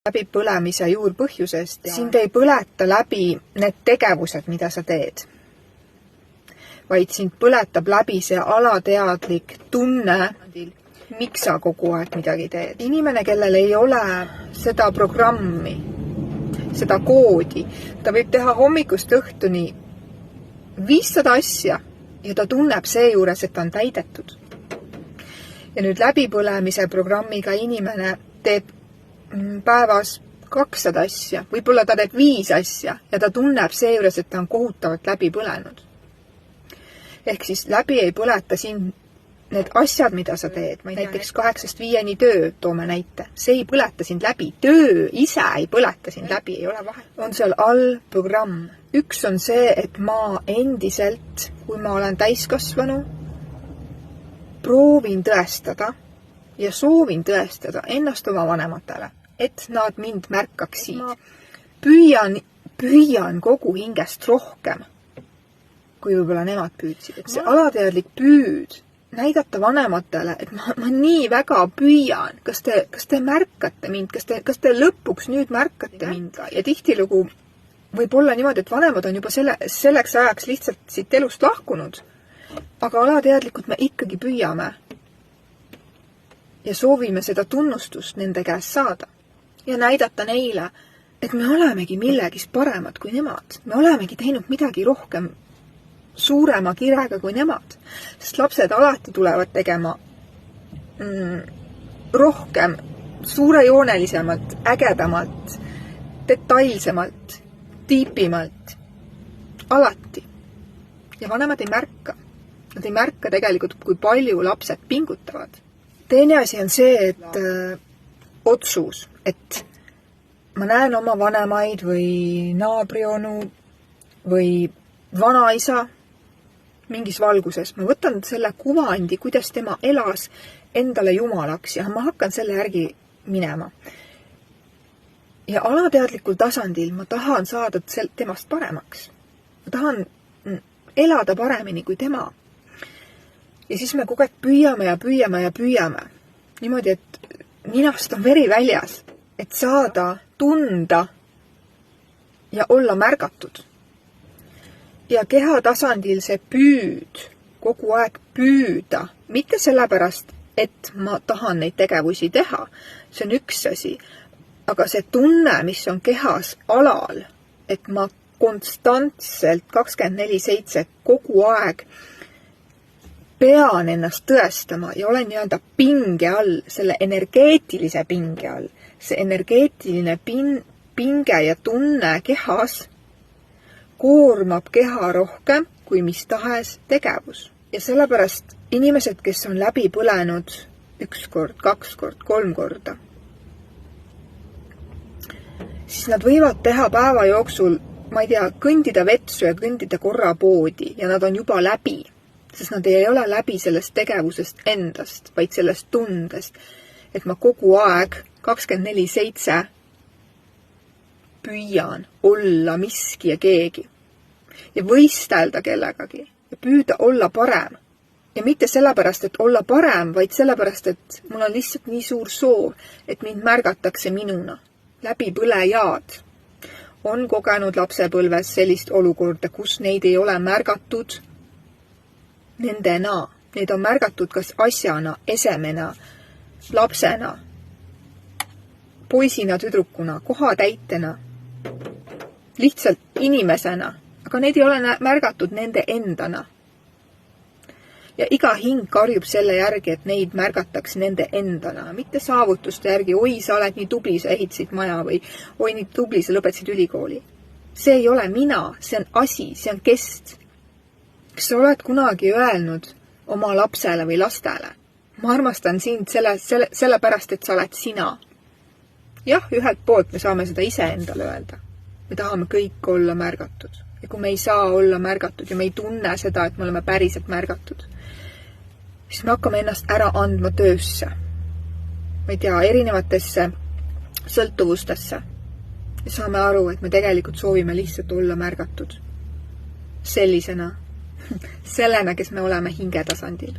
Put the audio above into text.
läbipõlemise juurpõhjusest. Sind ei põleta läbi need tegevused, mida sa teed, vaid sind põletab läbi see alateadlik tunne, miks sa kogu aeg midagi teed. Inimene, kellel ei ole seda programmi, seda koodi, ta võib teha hommikust õhtuni 500 asja ja ta tunneb seejuures, et ta on täidetud. Ja nüüd läbipõlemise programmiga inimene teeb päevas 200 asja, võib-olla ta teeb 5 asja ja ta tunneb seejuures, et ta on kohutavalt läbi põlenud. Ehk siis läbi ei põleta sind need asjad, mida sa teed, näiteks 8–5 töö, toome näite, see ei põleta sind läbi, töö ise ei põleta sind läbi, ei ole vahe. On seal all programm. Üks on see, et ma endiselt, kui ma olen täiskasvanu, proovin tõestada ja soovin tõestada ennast oma vanematele, et nad mind märkaksid. Püüan kogu hingest rohkem, kui võib-olla nemad püüdsid. Et see alateadlik püüd näidata vanematele, et ma nii väga püüan, kas te märkate mind, kas te lõpuks nüüd märkate mind. Ja tihtilugu võib olla niimoodi, et vanemad on juba selleks ajaks lihtsalt siit elust lahkunud, aga alateadlikult me ikkagi püüame ja soovime seda tunnustust nende käest saada ja näidata neile, et me olemegi millegis paremad kui nemad. Me olemegi teinud midagi rohkem suurema kirega kui nemad, sest lapsed alati tulevad tegema rohkem, suurejoonelisemalt, ägedamalt, detailsemalt, tiipimalt, alati. Ja vanemad ei märka. Nad ei märka tegelikult, kui palju lapsed pingutavad. Teine asi on see, et otsus, et ma näen oma vanemaid või naabrionu või vanaisa mingis valguses. Ma võtan selle kuvandi, kuidas tema elas endale jumalaks ja ma hakkan selle järgi minema. Ja alateadlikul tasandil ma tahan saada temast paremaks. Ma tahan elada paremini kui tema. Ja siis me kogu aeg püüame. Niimoodi, et ninast on veri väljas, et saada, tunda ja olla märgatud. Ja keha tasandil see püüd, kogu aeg püüda, mitte sellepärast, et ma tahan neid tegevusi teha, see on üks asi, aga see tunne, mis on kehas alal, et ma konstantselt 24/7 kogu aeg pean ennast tõestama ja olen nii-öelda pinge all, selle energeetilise pinge all, see energeetiline pinge ja tunne kehas koormab keha rohkem kui mis tahes tegevus. Ja sellepärast inimesed, kes on läbi põlenud 1 kord, 2 kord, 3 korda, siis nad võivad teha päeva jooksul, ma ei tea, kõndida vetsu ja kõndida korra poodi ja nad on juba läbi, sest nad ei ole läbi sellest tegevusest endast, vaid sellest tundest, et ma kogu aeg 24/7 püüan olla miski ja keegi ja võistelda kellegagi ja püüda olla parem. Ja mitte sellepärast, et olla parem, vaid sellepärast, et mul on lihtsalt nii suur soov, et mind märgatakse minuna. Läbipõlejad on kogenud lapsepõlves sellist olukorda, kus neid ei ole märgatud nendena. Neid on märgatud kas asjana, esemena, lapsena, poisina, tüdrukuna, kohatäitena, lihtsalt inimesena, aga neid ei ole märgatud nende endana. Ja iga hing karjub selle järgi, et neid märgataks nende endana, mitte saavutuste järgi, oi, sa oled nii tubli, sa ehitasid maja või oi, nii tubli, sa lõpetasid ülikooli. See ei ole mina, see on asi, see on kest. Kas sa oled kunagi öelnud oma lapsele või lastele? Ma armastan sind sellepärast, et sa oled sina. Jah, ühelt poolt me saame seda ise endale öelda. Me tahame kõik olla märgatud. Ja kui me ei saa olla märgatud ja me ei tunne seda, et me oleme päriselt märgatud, siis me hakkame ennast ära andma töösse. Ma ei tea, erinevatesse sõltuvustesse. Ja saame aru, et me tegelikult soovime lihtsalt olla märgatud. Sellisena, sellena, kes me oleme hinge tasandil.